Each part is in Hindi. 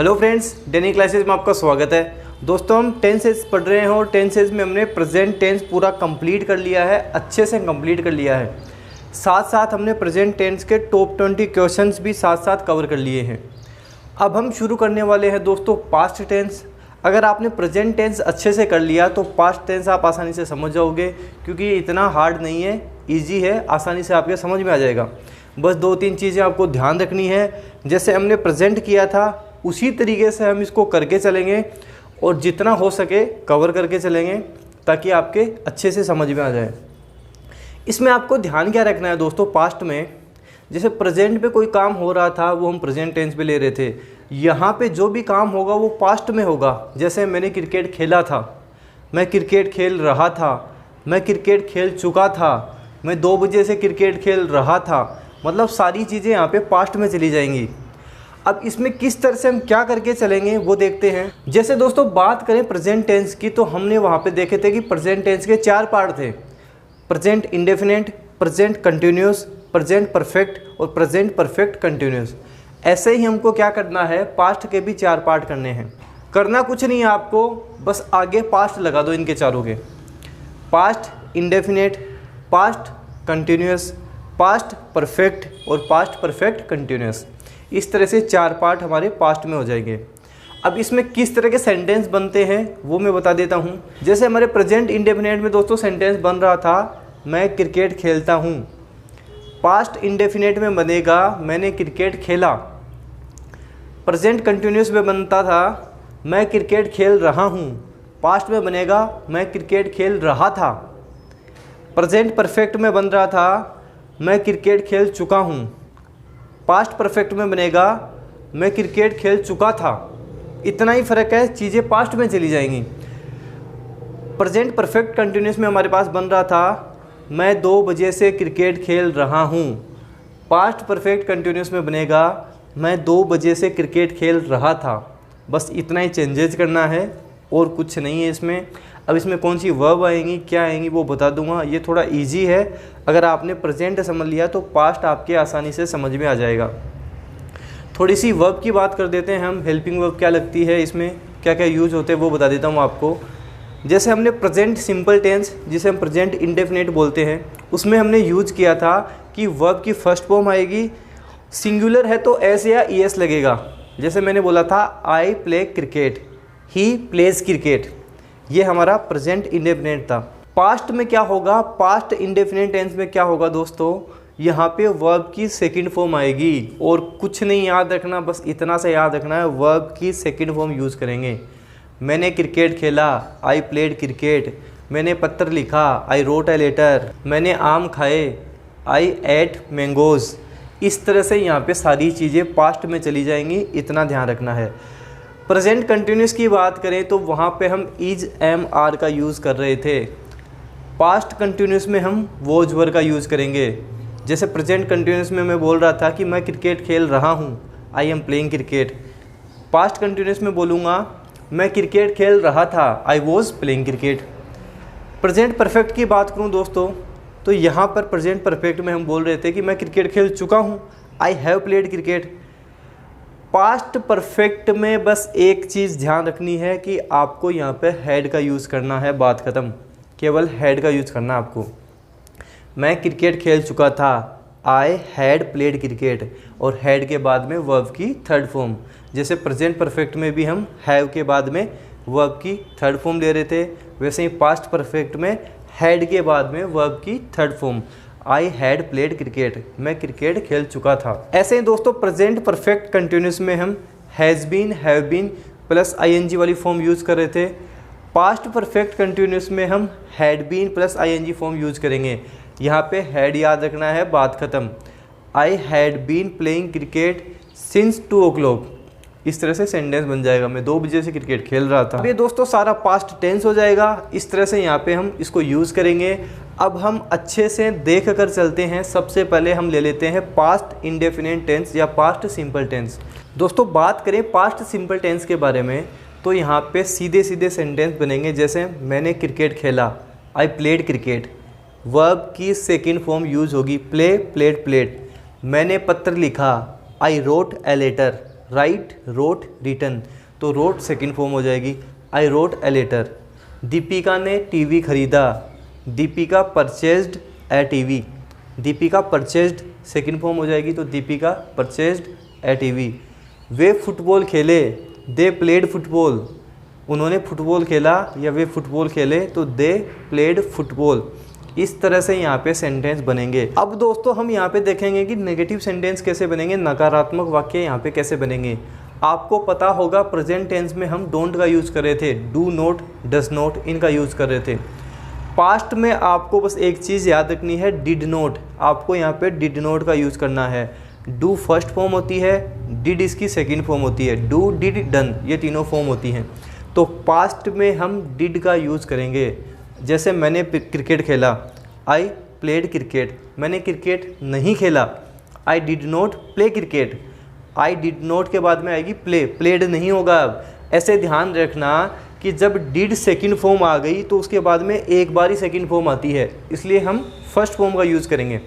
हेलो फ्रेंड्स, डेनी क्लासेस में आपका स्वागत है। दोस्तों, हम टेंसेस पढ़ रहे हैं और टेंसेस में हमने प्रेजेंट टेंस पूरा कंप्लीट कर लिया है, अच्छे से कंप्लीट कर लिया है। साथ साथ हमने प्रेजेंट टेंस के टॉप 20 क्वेश्चंस भी साथ साथ कवर कर लिए हैं। अब हम शुरू करने वाले हैं दोस्तों पास्ट टेंस। अगर आपने प्रेजेंट टेंस अच्छे से कर लिया तो पास्ट टेंस आप आसानी से समझ जाओगे, क्योंकि ये इतना हार्ड नहीं है, ईजी है, आसानी से आपके समझ में आ जाएगा। बस 2-3 चीज़ें आपको ध्यान रखनी है। जैसे हमने प्रेजेंट किया था उसी तरीके से हम इसको करके चलेंगे और जितना हो सके कवर करके चलेंगे, ताकि आपके अच्छे से समझ में आ जाए। इसमें आपको ध्यान क्या रखना है दोस्तों, पास्ट में जैसे प्रेजेंट पे कोई काम हो रहा था वो हम प्रेजेंट टेंस पे ले रहे थे। यहाँ पे जो भी काम होगा वो पास्ट में होगा। जैसे मैंने क्रिकेट खेला था, मैं क्रिकेट खेल रहा था, मैं क्रिकेट खेल चुका था, मैं 2 बजे से क्रिकेट खेल रहा था, मतलब सारी चीज़ें यहाँ पे पास्ट में चली जाएंगी। अब इसमें किस तरह से हम क्या करके चलेंगे वो देखते हैं। जैसे दोस्तों बात करें प्रेजेंट टेंस की, तो हमने वहाँ पे देखे थे कि प्रेजेंट टेंस के 4 पार्ट थे: present indefinite, present continuous, present perfect और प्रेजेंट परफेक्ट कंटिन्यूस। ऐसे ही हमको क्या करना है, पास्ट के भी 4 पार्ट करने हैं। करना कुछ नहीं है आपको, बस आगे पास्ट लगा दो इनके चारों के। Past indefinite, past continuous, past perfect और पास्ट परफेक्ट कंटिन्यूस। इस तरह से 4 पार्ट हमारे पास्ट में हो जाएंगे। अब इसमें किस तरह के सेंटेंस बनते हैं वो मैं बता देता हूँ। जैसे हमारे प्रेजेंट इंडेफिनिट में दोस्तों सेंटेंस बन रहा था मैं क्रिकेट खेलता हूँ। पास्ट इंडेफिनिट में बनेगा मैंने क्रिकेट खेला। प्रेजेंट कंटिन्यूस में बनता था मैं क्रिकेट खेल रहा हूँ। पास्ट में बनेगा मैं क्रिकेट खेल रहा था। प्रेजेंट परफेक्ट में बन रहा था मैं क्रिकेट खेल चुका हूँ। पास्ट परफेक्ट में बनेगा मैं क्रिकेट खेल चुका था। इतना ही फ़र्क है, चीज़ें पास्ट में चली जाएंगी। प्रेजेंट परफेक्ट कंटिन्यूस में हमारे पास बन रहा था मैं 2 बजे से क्रिकेट खेल रहा हूँ। पास्ट परफेक्ट कंटिन्यूस में बनेगा मैं 2 बजे से क्रिकेट खेल रहा था। बस इतना ही चेंजेस करना है और कुछ नहीं है इसमें। अब इसमें कौन सी वर्ब आएंगी, क्या आएंगी वो बता दूंगा। ये थोड़ा इजी है, अगर आपने प्रेजेंट समझ लिया तो पास्ट आपके आसानी से समझ में आ जाएगा। थोड़ी सी वर्ब की बात कर देते हैं हम। हेल्पिंग वर्ब क्या लगती है, इसमें क्या क्या यूज होते हैं वो बता देता हूँ आपको। जैसे हमने प्रेजेंट सिंपल टेंस, जिसे हम प्रेजेंट इंडेफिनिट बोलते हैं, उसमें हमने यूज किया था कि वर्ब की फर्स्ट फॉर्म आएगी, सिंगुलर है तो एस या ई एस लगेगा। जैसे मैंने बोला था आई play cricket, he plays cricket, ये हमारा प्रेजेंट इंडेफिनिट था। पास्ट में क्या होगा, पास्ट इंडेफिनिट टेंस में क्या होगा दोस्तों, यहाँ पे वर्ब की सेकंड फॉर्म आएगी। और कुछ नहीं याद रखना, बस इतना से याद रखना है, वर्ब की सेकंड फॉर्म यूज़ करेंगे। मैंने क्रिकेट खेला, आई प्लेड क्रिकेट। मैंने पत्र लिखा, आई रोट ए लेटर। मैंने आम खाए, आई एट मैंगोज़। इस तरह से यहाँ पे सारी चीज़ें पास्ट में चली जाएंगी, इतना ध्यान रखना है। प्रेजेंट कंटिन्यूस की बात करें तो वहाँ पे हम इज एम आर का यूज़ कर रहे थे। पास्ट कंटिन्यूस में हम वॉज वर का यूज़ करेंगे। जैसे प्रेजेंट कंटिन्यूस में मैं बोल रहा था कि मैं क्रिकेट खेल रहा हूँ, I am playing cricket. Past continuous में बोलूँगा मैं क्रिकेट खेल रहा था, I was playing cricket. Present perfect की बात करूँ दोस्तों, तो यहाँ पर प्रेजेंट परफेक्ट में हम बोल रहे थे कि मैं क्रिकेट खेल चुका हूँ, I have played cricket. Past perfect में बस एक चीज़ ध्यान रखनी है कि आपको यहाँ पे हैड का यूज़ करना है, बात ख़त्म। केवल हैड का यूज़ करना है आपको। मैं क्रिकेट खेल चुका था, आई हैड प्लेड क्रिकेट, और हैड के बाद में वर्ब की थर्ड फॉर्म। जैसे प्रेजेंट परफेक्ट में भी हम हैव के बाद में वर्ब की थर्ड फॉर्म ले रहे थे, वैसे ही पास्ट परफेक्ट में हैड के बाद में वर्ब की third form, I had played cricket, मैं क्रिकेट खेल चुका था। ऐसे ही दोस्तों प्रेजेंट परफेक्ट कंटिन्यूस में हम has been, have been plus ING वाली फॉर्म यूज़ कर रहे थे। पास्ट परफेक्ट कंटिन्यूस में हम had been plus ING form use करेंगे। यहाँ पे हैड याद रखना है, बात ख़त्म। I had been playing cricket since 2 o'clock। इस तरह से सेंटेंस बन जाएगा, मैं 2 बजे से क्रिकेट खेल रहा था। ये दोस्तों सारा पास्ट टेंस हो जाएगा। इस तरह से यहाँ पे हम इसको यूज़ करेंगे। अब हम अच्छे से देख कर चलते हैं। सबसे पहले हम ले लेते हैं पास्ट इंडेफिनिट टेंस या पास्ट सिंपल टेंस। दोस्तों बात करें पास्ट सिंपल टेंस के बारे में, तो यहाँ पे सीधे सीधे सेंटेंस बनेंगे। जैसे मैंने क्रिकेट खेला, आई प्लेड क्रिकेट। वर्ब की सेकंड फॉर्म यूज़ होगी प्ले, प्लेड, प्लेड। मैंने पत्र लिखा, I wrote a letter. Right, wrote, written, तो रोट सेकंड फॉर्म हो जाएगी, I wrote a letter. Deepika ने टीवी खरीदा, Deepika purchased a TV, Deepika purchased second form हो जाएगी, तो दीपिका परचेज्ड ए टीवी। वे फुटबॉल खेले, दे प्लेड फुटबॉल, उन्होंने फुटबॉल खेला या वे फुटबॉल खेले, तो दे प्लेड फुटबॉल। इस तरह से यहाँ पे सेंटेंस बनेंगे। अब दोस्तों हम यहाँ पे देखेंगे कि नेगेटिव सेंटेंस कैसे बनेंगे, नकारात्मक वाक्य यहाँ पे कैसे बनेंगे। आपको पता होगा प्रेजेंट टेंस में हम डोंट का यूज़ कर रहे थे, डू नॉट, डज नॉट, इनका यूज़ कर रहे थे। पास्ट में आपको बस एक चीज़ याद रखनी है, डिड नॉट, आपको यहाँ पे डिड नॉट का यूज़ करना है। डू फर्स्ट फॉर्म होती है, डिड इसकी सेकेंड फॉर्म होती है, डू, डिड, डन, ये तीनों फॉर्म होती हैं। तो पास्ट में हम डिड का यूज़ करेंगे। जैसे मैंने क्रिकेट खेला, आई प्लेड क्रिकेट, मैंने क्रिकेट नहीं खेला, आई did not play cricket, I did not के बाद में आएगी प्ले, प्लेड नहीं होगा। अब ऐसे ध्यान रखना कि जब डिड सेकंड फॉर्म आ गई तो उसके बाद में एक बार ही सेकंड फॉर्म आती है, इसलिए हम फर्स्ट फॉर्म का यूज़ करेंगे,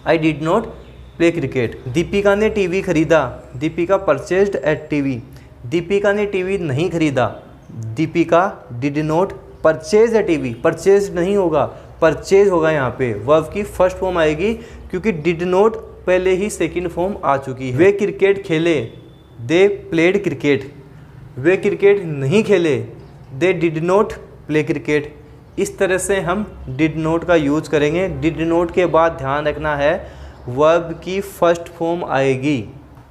I did not play cricket. Deepika ने टीवी खरीदा, Deepika purchased a TV, Deepika ने टीवी नहीं खरीदा, Deepika did not purchase a TV, purchase नहीं होगा, परचेज होगा। यहाँ पे वर्ब की फर्स्ट फॉर्म आएगी क्योंकि डिड नॉट पहले ही सेकंड फॉर्म आ चुकी है। वे क्रिकेट खेले, they played cricket, way cricket नहीं खेले, they did not play cricket. इस तरह से हम डिड नॉट का यूज़ करेंगे। डिड नॉट के बाद ध्यान रखना है वर्ब की फर्स्ट फॉर्म आएगी।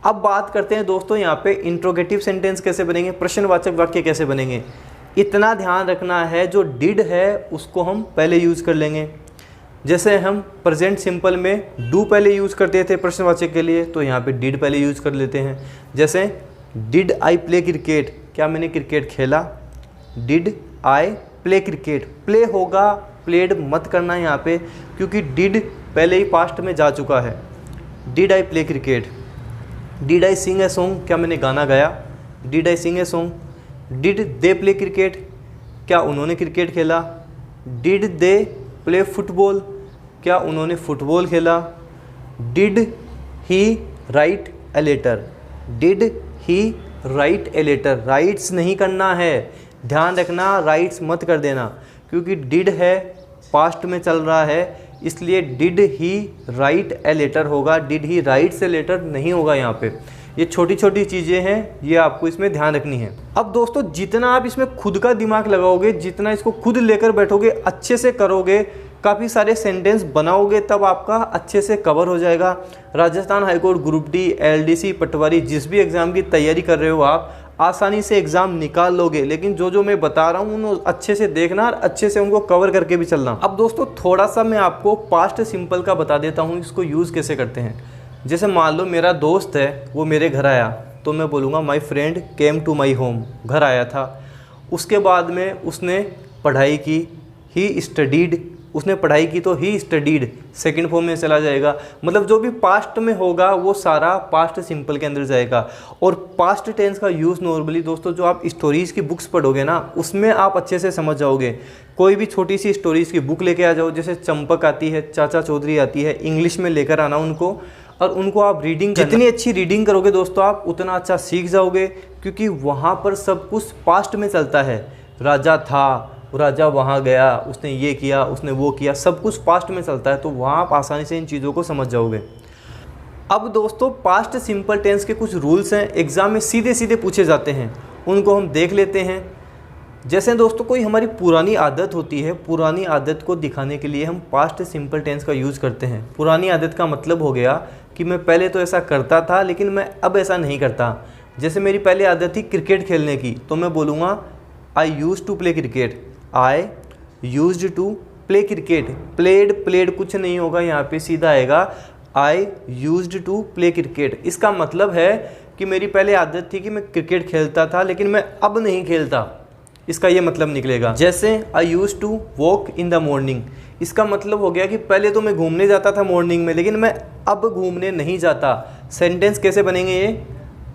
अब बात करते हैं दोस्तों यहाँ पे इंट्रोगेटिव सेंटेंस कैसे बनेंगे, प्रश्नवाचक वाक्य कैसे बनेंगे। इतना ध्यान रखना है जो डिड है उसको हम पहले यूज़ कर लेंगे। जैसे हम प्रेजेंट सिंपल में डू पहले यूज़ करते थे प्रश्नवाचक के लिए, तो यहाँ पे डिड पहले यूज़ कर लेते हैं। जैसे डिड आई प्ले क्रिकेट, क्या मैंने क्रिकेट खेला, did I play cricket, play होगा, प्लेड मत करना यहाँ पे क्योंकि डिड पहले ही पास्ट में जा चुका है। Did I play cricket, did I sing a song, क्या मैंने गाना गाया, did I sing a song. Did they play cricket, क्या उन्होंने क्रिकेट खेला, डिड दे प्ले फुटबॉल, क्या उन्होंने फुटबॉल खेला। Did he write a letter, did he write a letter, writes नहीं करना है, ध्यान रखना, राइट्स मत कर देना क्योंकि डिड है, पास्ट में चल रहा है, इसलिए did he write a letter होगा, did he writes a letter नहीं होगा। यहाँ पे ये छोटी छोटी चीज़ें हैं, ये आपको इसमें ध्यान रखनी है। अब दोस्तों जितना आप इसमें खुद का दिमाग लगाओगे, जितना इसको खुद लेकर बैठोगे, अच्छे से करोगे, काफ़ी सारे सेंटेंस बनाओगे, तब आपका अच्छे से कवर हो जाएगा। Rajasthan high court, group D, LDC, patwari, जिस भी एग्ज़ाम की तैयारी कर रहे हो आप आसानी से एग्ज़ाम निकाल लोगे। लेकिन जो मैं बता रहा हूँ उन अच्छे से देखना और अच्छे से उनको कवर करके भी चलना। अब दोस्तों थोड़ा सा मैं आपको पास्ट सिंपल का बता देता हूँ, इसको यूज़ कैसे करते हैं। जैसे मान लो मेरा दोस्त है, वो मेरे घर आया, तो मैं बोलूँगा my friend came to my home, घर आया था। उसके बाद में उसने पढ़ाई की, ही स्टडीड, उसने पढ़ाई की तो ही स्टडीड सेकंड फॉर्म में चला जाएगा। मतलब जो भी पास्ट में होगा वो सारा पास्ट सिंपल के अंदर जाएगा। और पास्ट टेंस का यूज़ नॉर्मली दोस्तों जो आप स्टोरीज़ की बुक्स पढ़ोगे ना, उसमें आप अच्छे से समझ जाओगे। कोई भी छोटी सी स्टोरीज़ की बुक लेके आ जाओ, जैसे चंपक आती है, चाचा चौधरी आती है, इंग्लिश में लेकर आना उनको, और उनको आप रीडिंग, जितनी अच्छी रीडिंग करोगे दोस्तों आप उतना अच्छा सीख जाओगे, क्योंकि वहाँ पर सब कुछ पास्ट में चलता है। राजा था, राजा वहाँ गया, उसने ये किया, उसने वो किया, सब कुछ पास्ट में चलता है, तो वहाँ आप आसानी से इन चीज़ों को समझ जाओगे। अब दोस्तों पास्ट सिंपल टेंस के कुछ रूल्स हैं, एग्ज़ाम में सीधे सीधे पूछे जाते हैं, उनको हम देख लेते हैं। जैसे दोस्तों कोई हमारी पुरानी आदत होती है, पुरानी आदत को दिखाने के लिए हम पास्ट सिंपल टेंस का यूज़ करते हैं। पुरानी आदत का मतलब हो गया कि मैं पहले तो ऐसा करता था लेकिन मैं अब ऐसा नहीं करता। जैसे मेरी पहले आदत थी क्रिकेट खेलने की, तो मैं बोलूँगा I use to play cricket, I used to play cricket. Played कुछ नहीं होगा, यहाँ पे सीधा आएगा I used to play cricket. इसका मतलब है कि मेरी पहले आदत थी कि मैं क्रिकेट खेलता था लेकिन मैं अब नहीं खेलता, इसका ये मतलब निकलेगा। जैसे I used to walk in the morning, इसका मतलब हो गया कि पहले तो मैं घूमने जाता था मॉर्निंग में लेकिन मैं अब घूमने नहीं जाता। सेंटेंस कैसे बनेंगे ये,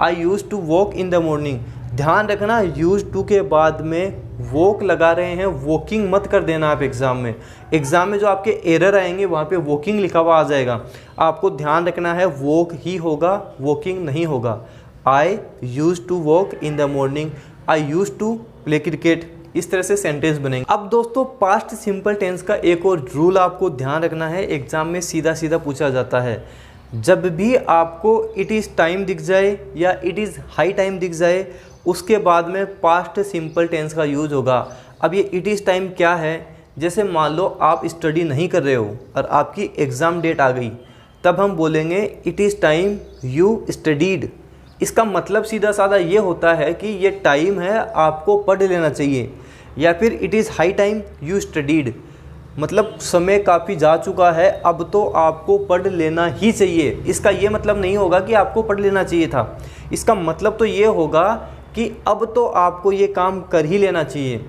I used to walk in the morning. ध्यान रखना यूज्ड टू के बाद में वॉक लगा रहे हैं, वॉकिंग मत कर देना आप एग्ज़ाम में। एग्ज़ाम में जो आपके एरर आएंगे वहाँ पे वॉकिंग लिखा हुआ आ जाएगा, आपको ध्यान रखना है वॉक ही होगा, वॉकिंग नहीं होगा। I use to walk in the morning, I use to play cricket. इस तरह से सेंटेंस बनेंगे। अब दोस्तों पास्ट सिंपल टेंस का एक और रूल आपको ध्यान रखना है, एग्जाम में सीधा सीधा पूछा जाता है। जब भी आपको इट इज़ टाइम दिख जाए या इट इज़ हाई टाइम दिख जाए, उसके बाद में पास्ट सिंपल टेंस का यूज होगा। अब ये इट इज़ टाइम क्या है, जैसे मान लो आप स्टडी नहीं कर रहे हो और आपकी एग्ज़ाम डेट आ गई, तब हम बोलेंगे it is time you studied. इसका मतलब सीधा साधा ये होता है कि ये टाइम है, आपको पढ़ लेना चाहिए। या फिर it is high time you studied, मतलब समय काफ़ी जा चुका है, अब तो आपको पढ़ लेना ही चाहिए। इसका ये मतलब नहीं होगा कि आपको पढ़ लेना चाहिए था, इसका मतलब तो ये होगा कि अब तो आपको ये काम कर ही लेना चाहिए।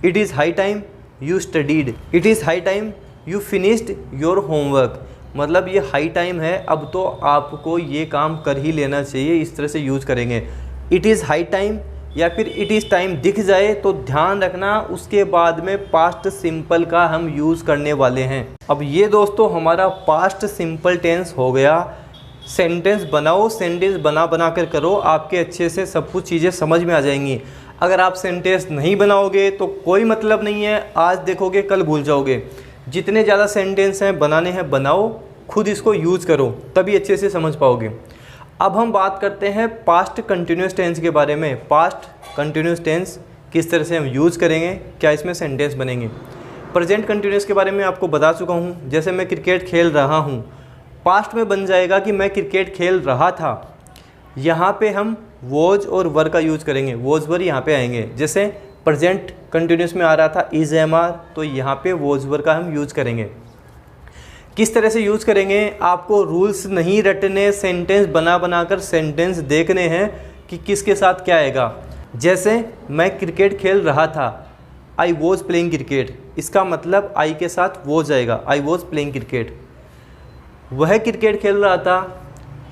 It is high time you studied, it is high time you finished your homework, मतलब ये हाई टाइम है, अब तो आपको ये काम कर ही लेना चाहिए। इस तरह से यूज़ करेंगे। इट इज़ हाई टाइम या फिर इट इज़ टाइम दिख जाए तो ध्यान रखना उसके बाद में पास्ट सिंपल का हम यूज़ करने वाले हैं। अब ये दोस्तों हमारा पास्ट सिंपल टेंस हो गया। सेंटेंस बनाओ, सेंटेंस बना कर करो, आपके अच्छे से सब कुछ चीज़ें समझ में आ जाएंगी। अगर आप सेंटेंस नहीं बनाओगे तो कोई मतलब नहीं है, आज देखोगे कल भूल जाओगे। जितने ज़्यादा सेंटेंस हैं बनाने हैं बनाओ, खुद इसको यूज़ करो, तभी अच्छे से समझ पाओगे। अब हम बात करते हैं पास्ट कंटिन्यूस टेंस के बारे में। पास्ट कंटिन्यूस टेंस किस तरह से हम यूज़ करेंगे, क्या इसमें सेंटेंस बनेंगे। प्रेजेंट कंटिन्यूस के बारे में आपको बता चुका हूँ। जैसे मैं क्रिकेट खेल रहा हूँ, पास्ट में बन जाएगा कि मैं क्रिकेट खेल रहा था। यहाँ पे हम वॉज और वर का यूज़ करेंगे, वॉज वर यहाँ पे आएंगे। जैसे प्रेजेंट कंटिन्यूस में आ रहा था इज एम आर, तो यहाँ पे वॉज वर का हम यूज़ करेंगे। किस तरह से यूज़ करेंगे, आपको रूल्स नहीं रटने, सेंटेंस बना कर सेंटेंस देखने हैं कि किसके साथ क्या आएगा। जैसे मैं क्रिकेट खेल रहा था, आई वॉज प्लेइंग क्रिकेट, इसका मतलब आई के साथ वॉज आएगा, आई वॉज प्लेइंग क्रिकेट। वह क्रिकेट खेल रहा था,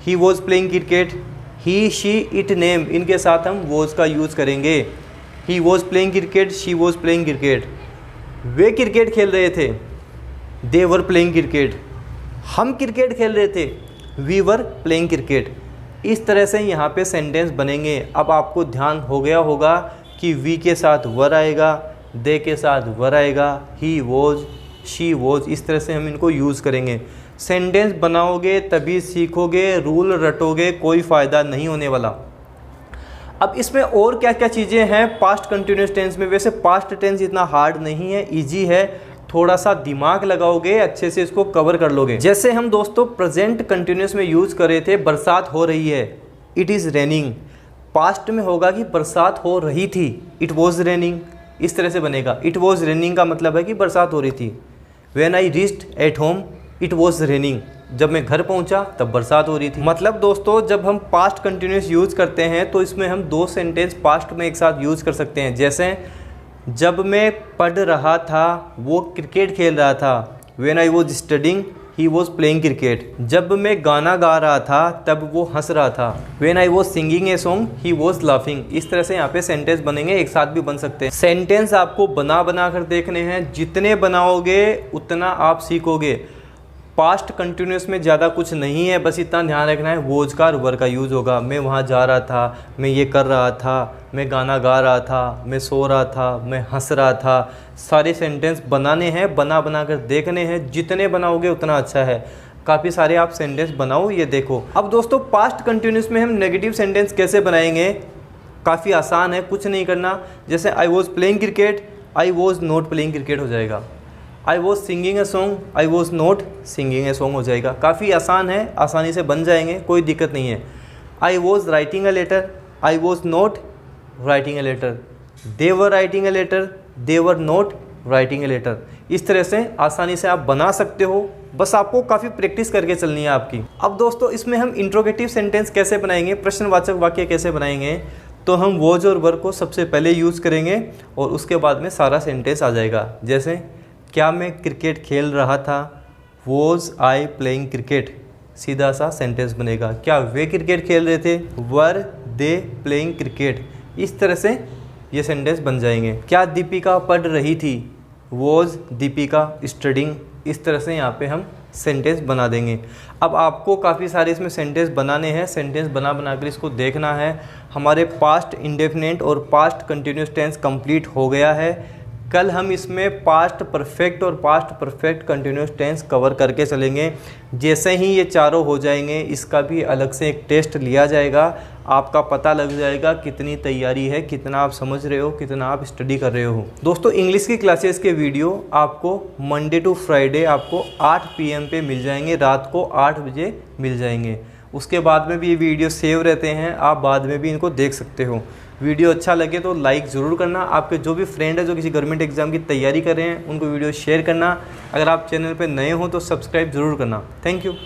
he was playing cricket. He she it name, इनके साथ हम वॉज का यूज़ करेंगे। He was playing cricket, she was playing cricket. Way cricket खेल रहे थे, दे वर प्लेइंग क्रिकेट। हम क्रिकेट खेल रहे थे, वी वर प्लेइंग क्रिकेट। इस तरह से यहाँ पे सेंटेंस बनेंगे। अब आपको ध्यान हो गया होगा कि वी के साथ वर आएगा, दे के साथ वर आएगा, ही वॉज, शी वॉज, इस तरह से हम इनको यूज़ करेंगे। सेंटेंस बनाओगे तभी सीखोगे, रूल रटोगे कोई फ़ायदा नहीं होने वाला। अब इसमें और क्या क्या चीज़ें हैं पास्ट कंटिन्यूस टेंस में। वैसे पास्ट टेंस इतना हार्ड नहीं है, ईजी है, थोड़ा सा दिमाग लगाओगे अच्छे से इसको कवर कर लोगे। जैसे हम दोस्तों प्रेजेंट कंटिन्यूस में यूज़ कर रहे थे, बरसात हो रही है, इट इज़ रेनिंग। पास्ट में होगा कि बरसात हो रही थी, इट वॉज रेनिंग, इस तरह से बनेगा। इट वॉज रेनिंग का मतलब है कि बरसात हो रही थी। When I reached at home it was raining, जब मैं घर पहुंचा तब बरसात हो रही थी। मतलब दोस्तों जब हम पास्ट कंटिन्यूस यूज़ करते हैं तो इसमें हम दो सेंटेंस पास्ट में एक साथ यूज़ कर सकते हैं। जैसे जब मैं पढ़ रहा था वो क्रिकेट खेल रहा था, when I was studying he was playing cricket. जब मैं गाना गा रहा था तब वो हंस रहा था, when I was singing a song he was laughing. इस तरह से यहाँ पे सेंटेंस बनेंगे, एक साथ भी बन सकते हैं। सेंटेंस आपको बना कर देखने हैं, जितने बनाओगे उतना आप सीखोगे। पास्ट कंटिन्यूस में ज़्यादा कुछ नहीं है, बस इतना ध्यान रखना है वॉज का वर का यूज़ होगा। मैं वहाँ जा रहा था, मैं ये कर रहा था, मैं गाना गा रहा था, मैं सो रहा था, मैं हंस रहा था। सारे सेंटेंस बनाने हैं, बना कर देखने हैं, जितने बनाओगे उतना अच्छा है। काफ़ी सारे आप सेंटेंस बनाओ, ये देखो। अब दोस्तों पास्ट कंटिन्यूस में हम नेगेटिव सेंटेंस कैसे बनाएंगे, काफ़ी आसान है, कुछ नहीं करना। जैसे I was playing cricket, I was not playing cricket हो जाएगा। I was singing a song, I was not singing a song हो जाएगा। काफ़ी आसान है, आसानी से बन जाएंगे, कोई दिक्कत नहीं है। I was writing a letter, I was not writing a letter. They were writing a letter, they were not writing a letter. इस तरह से आसानी से आप बना सकते हो, बस आपको काफ़ी प्रैक्टिस करके चलनी है आपकी। अब दोस्तों इसमें हम इंट्रोगेटिव सेंटेंस कैसे बनाएंगे, प्रश्नवाचक वाक्य कैसे बनाएंगे, तो हम वॉज और वर को सबसे पहले यूज़ करेंगे और उसके बाद में सारा सेंटेंस आ जाएगा। जैसे क्या मैं क्रिकेट खेल रहा था, वॉज आई प्लेइंग क्रिकेट, सीधा सा सेंटेंस बनेगा। क्या वे क्रिकेट खेल रहे थे, वर दे प्लेइंग क्रिकेट। इस तरह से ये सेंटेंस बन जाएंगे। क्या दीपिका पढ़ रही थी, वॉज दीपिका स्टडिंग। इस तरह से यहाँ पे हम सेंटेंस बना देंगे। अब आपको काफ़ी सारे इसमें सेंटेंस बनाने हैं, सेंटेंस बना कर इसको देखना है। हमारे पास्ट इंडेफिनिट और पास्ट कंटिन्यूस टेंस कंप्लीट हो गया है। कल हम इसमें पास्ट परफेक्ट और past perfect continuous tense cover करके चलेंगे। जैसे ही ये चारों हो जाएंगे इसका भी अलग से एक टेस्ट लिया जाएगा, आपका पता लग जाएगा कितनी तैयारी है, कितना आप समझ रहे हो, कितना आप स्टडी कर रहे हो। दोस्तों इंग्लिश की क्लासेस के वीडियो आपको मंडे टू फ्राइडे आपको 8 PM पे मिल जाएंगे, रात को 8 बजे मिल जाएंगे। उसके बाद में भी ये वीडियो सेव रहते हैं, आप बाद में भी इनको देख सकते हो। वीडियो अच्छा लगे तो लाइक ज़रूर करना। आपके जो भी फ्रेंड है जो किसी गवर्नमेंट एग्जाम की तैयारी कर रहे हैं उनको वीडियो शेयर करना। अगर आप चैनल पर नए हो तो सब्सक्राइब ज़रूर करना। Thank you.